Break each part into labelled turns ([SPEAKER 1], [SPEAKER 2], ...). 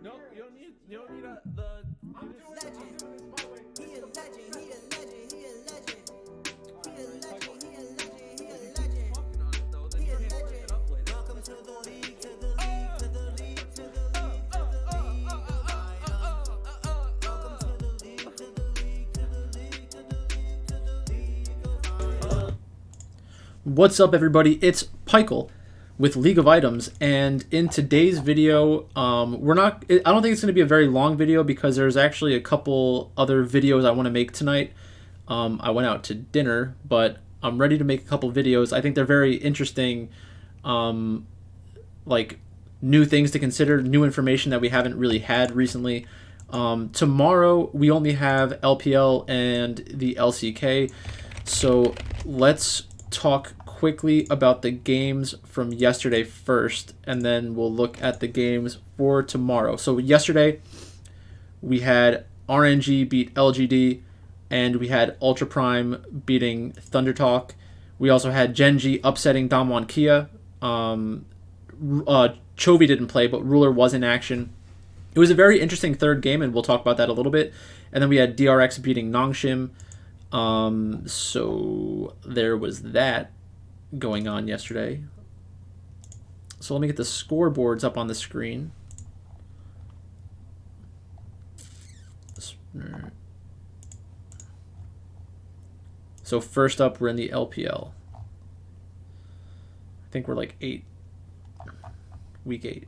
[SPEAKER 1] No, you don't need the.
[SPEAKER 2] I'm doing this my way.
[SPEAKER 3] He a legend, he a legend, he a legend. He a legend, he a legend, he a legend. He a legend. Welcome to the league, to the league, to the league, to the league, to the league of items. Welcome to the league, to the league, to the league, to the league, to the league of items.
[SPEAKER 4] What's up, everybody? It's Pikel with League of Items, and in today's video, I don't think it's going to be a very long video because there's actually a couple other videos I want to make tonight. I went out to dinner, but I'm ready to make a couple videos. I think they're very interesting, like new things to consider, new information that we haven't really had recently. Tomorrow we only have LPL and the LCK, so let's talk quickly about the games from yesterday first, and then we'll look at the games for tomorrow. So yesterday we had RNG beat LGD, and we had Ultra Prime beating Thunder Talk. We also had Genji upsetting Damwon Kia. Chovy didn't play, but Ruler was in action. It was a very interesting third game, and we'll talk about that a little bit. And then we had DRX beating Nongshim. So there was that going on yesterday. So let me get the scoreboards up on the screen. So first up, we're in the LPL. I think we're like week 8.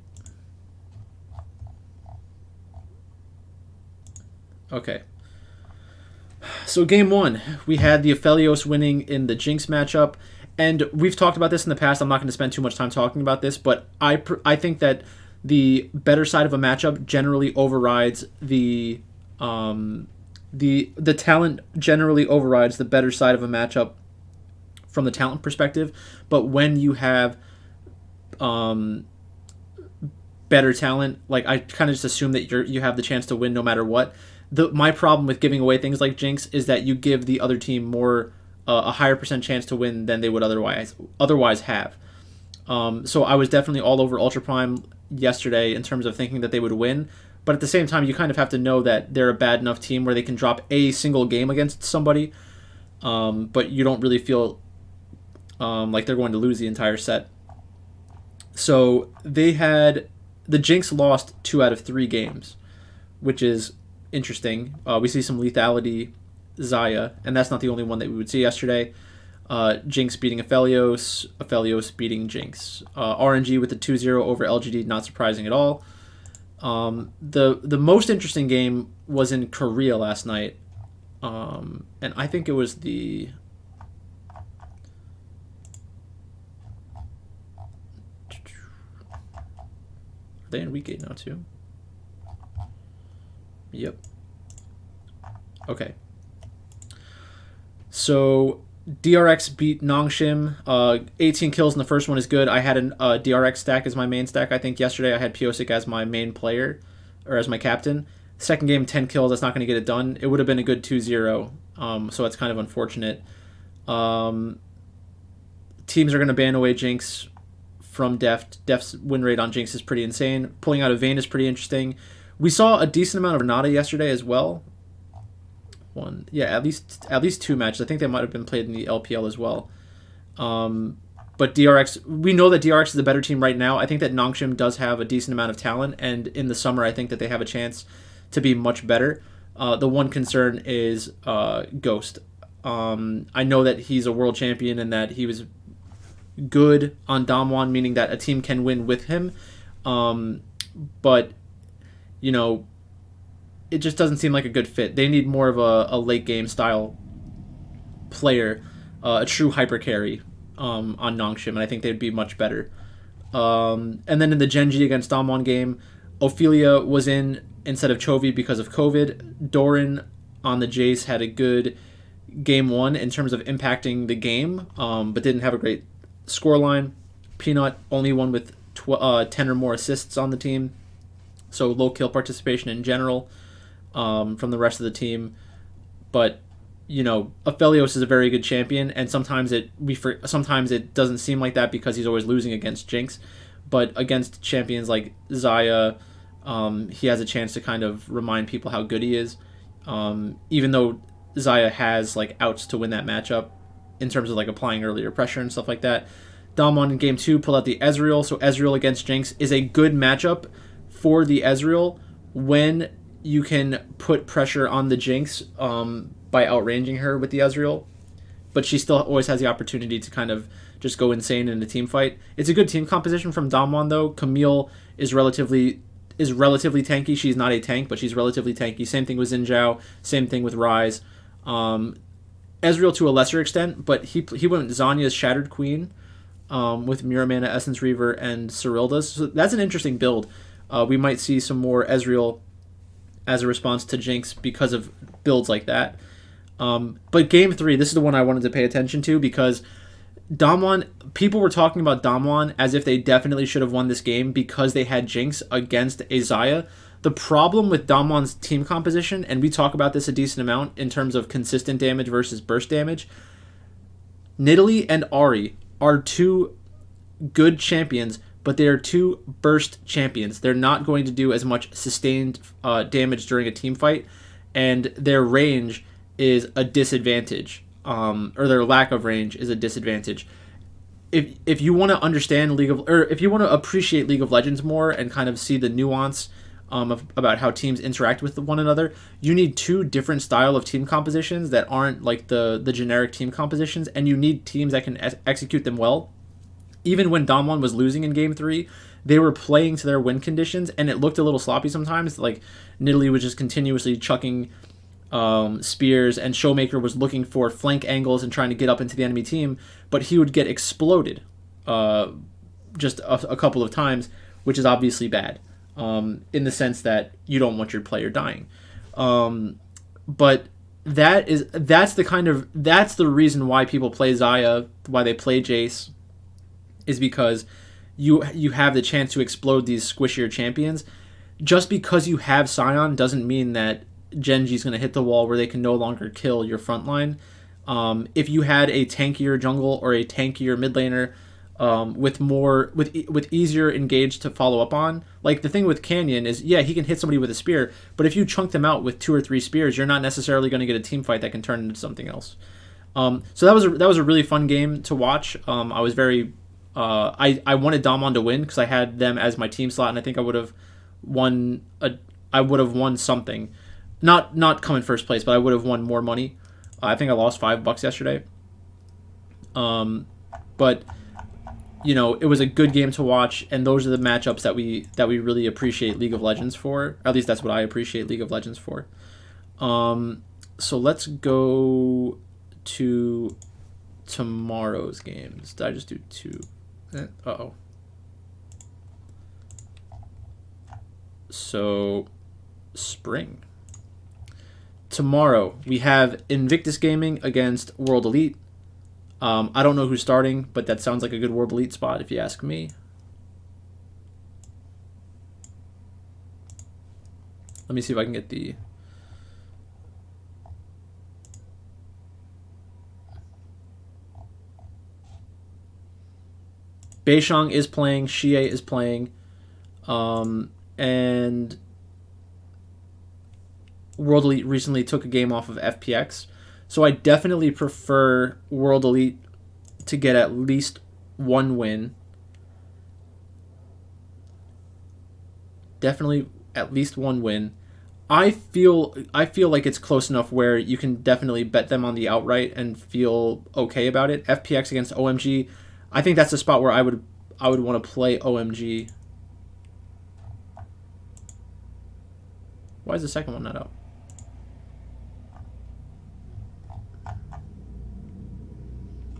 [SPEAKER 4] Okay. So game 1, we had the Aphelios winning in the Jinx matchup, and we've talked about this in the past. I'm not going to spend too much time talking about this, but I think that the better side of a matchup generally overrides the talent generally overrides the better side of a matchup from the talent perspective. But when you have better talent, like I kind of just assume that you have the chance to win no matter what. My problem with giving away things like Jinx is that you give the other team more a higher percent chance to win than they would otherwise have. So I was definitely all over Ultra Prime yesterday in terms of thinking that they would win, but at the same time you kind of have to know that they're a bad enough team where they can drop a single game against somebody, but you don't really feel like they're going to lose the entire set. So the Jinx lost 2 out of 3 games, which is interesting. We see some lethality, Xayah, and that's not the only one that we would see yesterday. Jinx beating Aphelios, Aphelios beating Jinx. RNG with the 2-0 over LGD, not surprising at all. The most interesting game was in Korea last night, and I think it was the... Are they in week 8 now too? Yep. Okay. So DRX beat Nongshim. 18 kills in the first one is good. I had a DRX stack as my main stack. I think yesterday I had Piosik as my main player, or as my captain. Second game, 10 kills. That's not going to get it done. It would have been a good 2-0. So it's kind of unfortunate. Teams are going to ban away Jinx from Deft. Deft's win rate on Jinx is pretty insane. Pulling out a Vayne is pretty interesting. We saw a decent amount of Renata yesterday as well. At least 2 matches. I think they might have been played in the LPL as well. But DRX, we know that DRX is the better team right now. I think that Nongshim does have a decent amount of talent, and in the summer I think that they have a chance to be much better. The one concern is Ghost. I know that he's a world champion and that he was good on Damwon, meaning that a team can win with him. But you know, it just doesn't seem like a good fit. They need more of a late game style player, a true hyper carry on Nongshim, and I think they'd be much better. And then in the Genji against Damwon game, Ophelia was in instead of Chovy because of COVID. Doran on the Jace had a good game 1 in terms of impacting the game, but didn't have a great scoreline. Peanut only won with 10 or more assists on the team, so low kill participation in general from the rest of the team. But you know, Aphelios is a very good champion, and sometimes it doesn't seem like that because he's always losing against Jinx. But against champions like Xayah, he has a chance to kind of remind people how good he is. Even though Xayah has like outs to win that matchup in terms of like applying earlier pressure and stuff like that. Damwon in game 2 pulled out the Ezreal, so Ezreal against Jinx is a good matchup for the Ezreal when you can put pressure on the Jinx by outranging her with the Ezreal. But she still always has the opportunity to kind of just go insane in a team fight. It's a good team composition from Damwon though. Camille is relatively tanky. She's not a tank, but she's relatively tanky. Same thing with Xin Zhao. Same thing with Ryze. Ezreal to a lesser extent, but he went Zanya's Shattered Queen with Mirror Mana, Essence Reaver, and Cyrilda's. So that's an interesting build. We might see some more Ezreal as a response to Jinx because of builds like that. But game 3, this is the one I wanted to pay attention to because Damwon, people were talking about Damwon as if they definitely should have won this game because they had Jinx against a Xayah. The problem with Damwon's team composition, and we talk about this a decent amount in terms of consistent damage versus burst damage, Nidalee and Ahri are 2 good champions, but they are 2 burst champions. They're not going to do as much sustained damage during a team fight, and their range is a disadvantage, or their lack of range is a disadvantage. If you want to understand if you want to appreciate League of Legends more and kind of see the nuance about how teams interact with one another, you need 2 different style of team compositions that aren't like the generic team compositions, and you need teams that can execute them well. Even when Damwon was losing in game 3, they were playing to their win conditions, and it looked a little sloppy sometimes. Like Nidalee was just continuously chucking spears, and Showmaker was looking for flank angles and trying to get up into the enemy team, but he would get exploded just a couple of times, which is obviously bad in the sense that you don't want your player dying. But that's the reason why people play Xayah, why they play Jace, is because you have the chance to explode these squishier champions. Just because you have Sion doesn't mean that Genji's going to hit the wall where they can no longer kill your front line. If you had a tankier jungle or a tankier mid laner with easier engage to follow up on, like the thing with Canyon is, yeah, he can hit somebody with a spear, but if you chunk them out with 2 or 3 spears, you're not necessarily going to get a team fight that can turn into something else. So that was a really fun game to watch. I was very I wanted Damwon to win because I had them as my team slot, and I think I would have won something. Not come in first place, but I would have won more money. I think I lost $5 yesterday. But it was a good game to watch, and those are the matchups that we really appreciate League of Legends for. At least that's what I appreciate League of Legends for. So let's go to tomorrow's games. Did I just do 2? Uh-oh. So spring. Tomorrow we have Invictus Gaming against World Elite. I don't know who's starting, but that sounds like a good World Elite spot if you ask me. Let me see if I can get the... Beishang is playing, Xie is playing, and World Elite recently took a game off of FPX. So I definitely prefer World Elite to get at least 1 win. Definitely at least 1 win. I feel like it's close enough where you can definitely bet them on the outright and feel okay about it. FPX against OMG, I think that's the spot where I would want to play OMG. Why is the second one not up?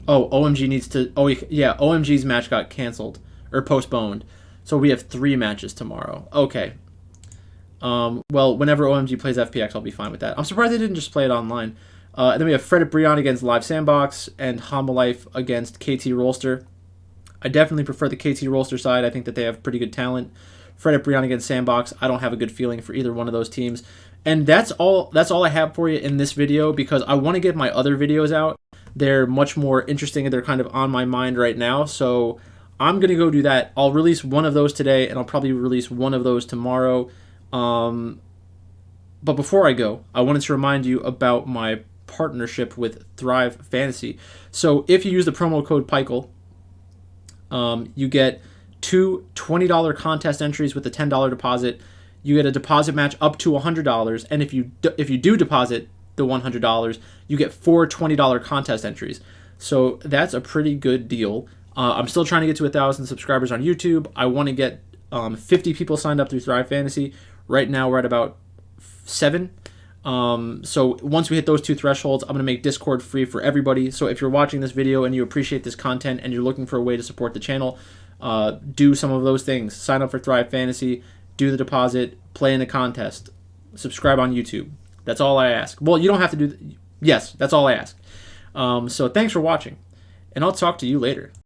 [SPEAKER 4] Oh, OMG needs to... Oh, yeah, OMG's match got canceled or postponed. So we have 3 matches tomorrow. Okay. Well, whenever OMG plays FPX, I'll be fine with that. I'm surprised they didn't just play it online. And then we have Fred Brion against Live Sandbox and Homalife against KT Rolster. I definitely prefer the KT Rolster side. I think that they have pretty good talent. Fred Brion against Sandbox. I don't have a good feeling for either one of those teams. And that's all I have for you in this video because I want to get my other videos out. They're much more interesting and they're kind of on my mind right now. So I'm going to go do that. I'll release one of those today, and I'll probably release one of those tomorrow. But before I go, I wanted to remind you about my partnership with Thrive Fantasy. So if you use the promo code PIKEL, you get 2 $20 contest entries with a $10 deposit. You get a deposit match up to $100, and if you do deposit the $100, you get 4 $20 contest entries. So that's a pretty good deal. I'm still trying to get to 1,000 subscribers on YouTube. I want to get 50 people signed up through Thrive Fantasy. Right now we're at about 7. So once we hit those 2 thresholds, I'm going to make Discord free for everybody. So if you're watching this video and you appreciate this content and you're looking for a way to support the channel, do some of those things. Sign up for Thrive Fantasy, do the deposit, play in a contest, subscribe on YouTube. That's all I ask. Well, you don't have to do... Yes, that's all I ask. So thanks for watching, and I'll talk to you later.